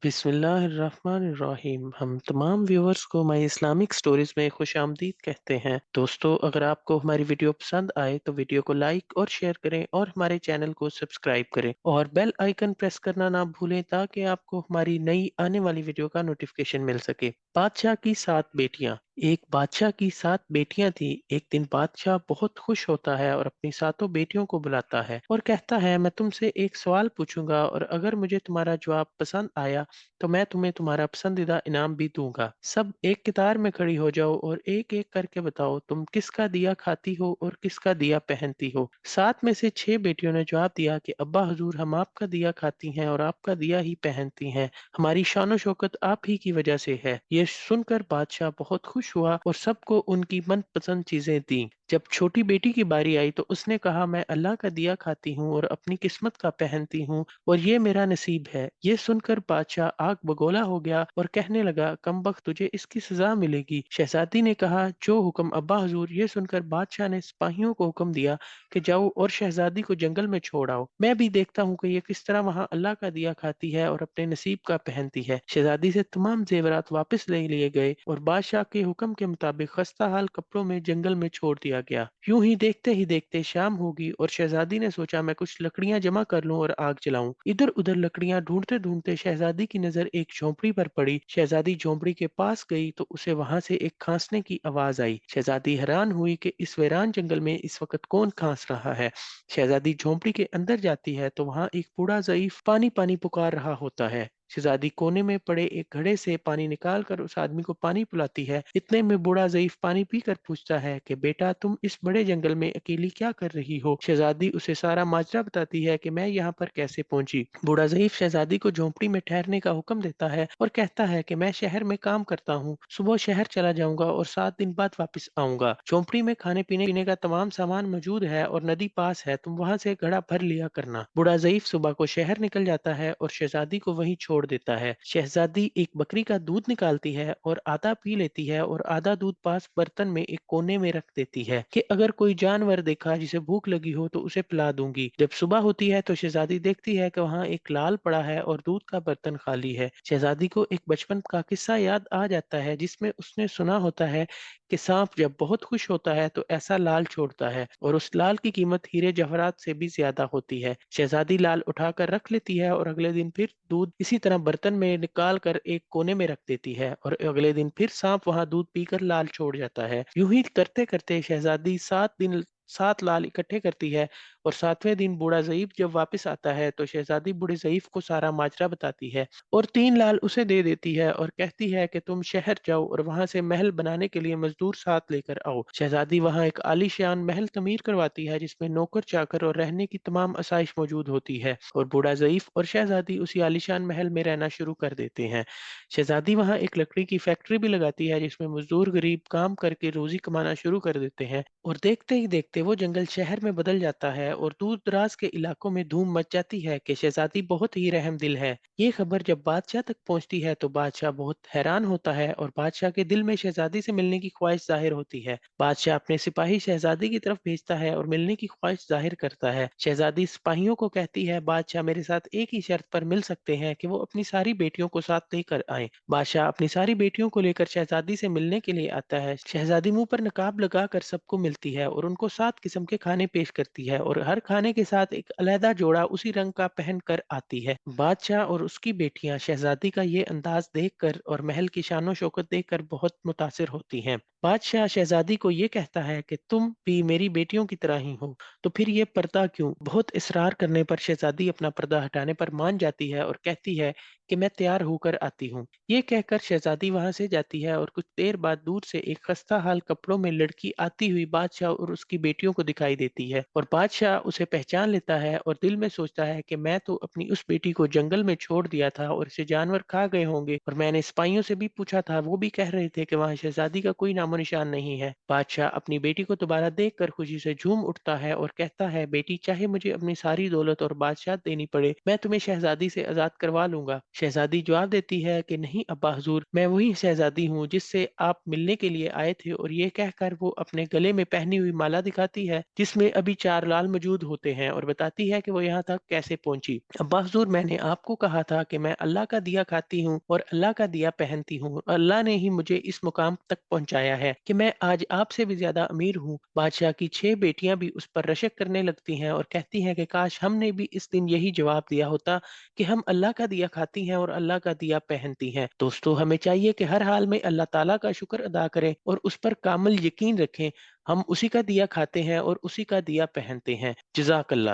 बिस्मिल्लाहिर्रहमानिर्रहीम। हम तमाम व्यूअर्स को माई इस्लामिक स्टोरीज में खुश आमदीद कहते हैं। दोस्तों, अगर आपको हमारी वीडियो पसंद आए तो वीडियो को लाइक और शेयर करें और हमारे चैनल को सब्सक्राइब करें और बेल आइकन प्रेस करना ना भूलें ताकि आपको हमारी नई आने वाली वीडियो का नोटिफिकेशन मिल सके। बादशाह की 7 बेटियां। एक बादशाह की 7 बेटियां थी। एक दिन बादशाह बहुत खुश होता है और अपनी 7 बेटियों को बुलाता है और कहता है, मैं तुमसे एक सवाल पूछूंगा और अगर मुझे तुम्हारा जवाब पसंद आया तो मैं तुम्हें तुम्हारा पसंदीदा इनाम भी दूंगा। सब एक कतार में खड़ी हो जाओ और एक एक करके बताओ तुम किसका दिया खाती हो और किसका दिया पहनती हो। 7 में से 6 बेटियों ने जवाब दिया कि अब्बा हजूर, हम आपका दिया खाती हैं और आपका दिया ही पहनती हैं। हमारी शान शौकत आप ही की वजह से है। ये सुनकर बादशाह बहुत खुश हुआ और सबको उनकी मनपसंद चीजें दी। जब छोटी बेटी की बारी आई तो उसने कहा, मैं अल्लाह का दिया खाती हूँ और अपनी किस्मत का पहनती हूँ और ये मेरा नसीब है। ये सुनकर बादशाह आग बगोला हो गया और कहने लगा, कमबख्त, तुझे इसकी सजा मिलेगी। शहजादी ने कहा, जो हुक्म अब्बा हजूर। ये सुनकर बादशाह ने सिपाहियों को हुक्म दिया कि जाओ और शहजादी को जंगल में छोड़ आओ। मैं भी देखता हूँ कि ये किस तरह वहां अल्लाह का दिया खाती है और अपने नसीब का पहनती है। शहजादी से तमाम जेवरात वापस ले लिए गए और बादशाह के हुक्म के मुताबिक खस्ता हाल कपड़ों में जंगल में छोड़ दिया गया। यूं ही देखते शाम होगी और शहजादी ने सोचा, मैं कुछ लकड़ियां जमा कर लूं और आग जलाऊं। इधर उधर लकड़ियां ढूंढते ढूंढते शहजादी की नजर एक झोंपड़ी पर पड़ी। शहजादी झोंपड़ी के पास गई तो उसे वहां से एक खांसने की आवाज आई। शहजादी हैरान हुई कि इस वीरान जंगल में इस वक्त कौन खांस रहा है। शहजादी झोंपड़ी के अंदर जाती है तो वहां एक बूढ़ा ज़ईफ पानी पानी पुकार रहा होता है। शहजादी कोने में पड़े एक घड़े से पानी निकाल कर उस आदमी को पानी पिलाती है। इतने में बूढ़ा ज़ईफ पानी पीकर पूछता है कि बेटा, तुम इस बड़े जंगल में अकेली क्या कर रही हो। शहजादी उसे सारा माजरा बताती है कि मैं यहाँ पर कैसे पहुंची। बूढ़ा ज़ईफ शहजादी को झोंपड़ी में ठहरने का हुक्म देता है और कहता है कि मैं शहर में काम करता हूँ, सुबह शहर चला जाऊंगा और 7 दिन बाद वापस आऊंगा। झोंपड़ी में खाने पीने का तमाम सामान मौजूद है और नदी पास है, तुम वहां से घड़ा भर लिया करना। बूढ़ा ज़ईफ सुबह को शहर निकल जाता है और शहजादी को वहीं छोड़ देता है। शहजादी एक बकरी का दूध निकालती है और आधा पी लेती है और आधा दूध पास बर्तन में एक कोने में रख देती है कि अगर कोई जानवर देखा जिसे भूख लगी हो तो उसे पिला दूंगी। जब सुबह होती है तो शहजादी देखती है कि वहाँ एक लाल पड़ा है और दूध का बर्तन खाली है। शहजादी को एक बचपन का किस्सा याद आ जाता है जिसमें उसने सुना होता है कि सांप जब बहुत खुश होता है तो ऐसा लाल छोड़ता है और उस लाल की कीमत हीरे जवाहरात से भी ज्यादा होती है। शहजादी लाल उठाकर रख लेती है और अगले दिन फिर दूध इसी तरह बर्तन में निकाल कर एक कोने में रख देती है और अगले दिन फिर सांप वहां दूध पीकर लाल छोड़ जाता है। यूं ही करते करते शहजादी 7 दिन 7 लाल इकट्ठे करती है और 7वें दिन बूढ़ा ज़ईफ जब वापस आता है तो शहजादी बूढ़े ज़ईफ को सारा माजरा बताती है और 3 लाल उसे दे देती है और कहती है कि तुम शहर जाओ और वहां से महल बनाने के लिए मजदूर साथ लेकर आओ। शहजादी वहां एक आलीशान महल तमीर करवाती है जिसमें नौकर चाकर और रहने की तमाम आसाइश मौजूद होती है और बूढ़ा ज़ईफ और शहजादी उसी आलीशान महल में रहना शुरू कर देते हैं। शहजादी वहां एक लकड़ी की फैक्ट्री भी लगाती है जिसमें मजदूर गरीब काम करके रोजी कमाना शुरू कर देते हैं और देखते ही देखते वो जंगल शहर में बदल जाता है और दूर दराज के इलाकों में धूम मच जाती है कि शहजादी बहुत ही रहम दिल है। ये खबर जब बादशाह तक पहुंचती है तो बादशाह बहुत हैरान होता है और बादशाह के दिल में शहजादी से मिलने की ख्वाहिश जाहिर होती है। बादशाह अपने सिपाही शहजादी की तरफ भेजता है और मिलने की ख्वाहिश जाहिर करता है। शहजादी सिपाहियों को कहती है, बादशाह मेरे साथ एक ही शर्त पर मिल सकते हैं कि वो अपनी सारी बेटियों को साथ लेकर आए। बादशाह अपनी सारी बेटियों को लेकर शहजादी से मिलने के लिए आता है। शहजादी मुंह पर नकाब लगाकर सबको मिलती है और उनको 7 किस्म के खाने पेश करती है और हर खाने के साथ एक अलहदा जोड़ा उसी रंग का पहन कर आती है। बादशाह और उसकी बेटियां शहजादी का ये अंदाज देखकर और महल की शानो शौकत देखकर बहुत मुतासिर होती हैं। बादशाह शहजादी को ये कहता है कि तुम भी मेरी बेटियों की तरह ही हो, तो फिर ये पर्दा क्यों। बहुत इसरार करने पर शहजादी अपना पर्दा हटाने पर मान जाती है और कहती है कि मैं तैयार होकर आती हूँ। ये कहकर शहजादी वहां से जाती है और कुछ देर बाद दूर से एक खस्ता हाल कपड़ों में लड़की आती हुई बादशाह और उसकी बेटियों को दिखाई देती है और बादशाह उसे पहचान लेता है और दिल में सोचता है कि मैं तो अपनी उस बेटी को जंगल में छोड़ दिया था और इसे जानवर खा गए होंगे और मैंने सिपाहियों से भी पूछा था, वो भी कह रहे थे कि वहां शहजादी का कोई नामो निशान नहीं है। बादशाह अपनी बेटी को दोबारा देखकर खुशी से झूम उठता है और कहता है, बेटी, चाहे मुझे अपनी सारी दौलत और बादशाह देनी पड़े, मैं तुम्हें शहजादी से आजाद करवा लूंगा। शहजादी जवाब देती है कि नहीं अब्बा हुजूर, मैं वही शहजादी हूँ जिससे आप मिलने के लिए आए थे। और ये कहकर वो अपने गले में पहनी हुई माला दिखाती है जिसमें अभी 4 लाल मौजूद होते हैं और बताती है कि वो यहाँ तक कैसे पहुंची। अब्बा हुजूर, मैंने आपको कहा था कि मैं अल्लाह का दिया खाती हूँ और अल्लाह का दिया पहनती हूँ। अल्लाह ने ही मुझे इस मुकाम तक पहुंचाया है कि मैं आज आपसे भी ज्यादा अमीर हूँ। बादशाह की 6 बेटियां भी उस पर रशक करने लगती हैं और कहती हैं कि काश हमने भी इस दिन यही जवाब दिया होता कि हम अल्लाह का दिया खाती हैं और अल्लाह का दिया पहनती हैं। दोस्तों, हमें चाहिए कि हर हाल में अल्लाह ताला का शुक्र अदा करें और उस पर कामिल यकीन रखें। हम उसी का दिया खाते हैं और उसी का दिया पहनते हैं। जज़ाकल्लाह।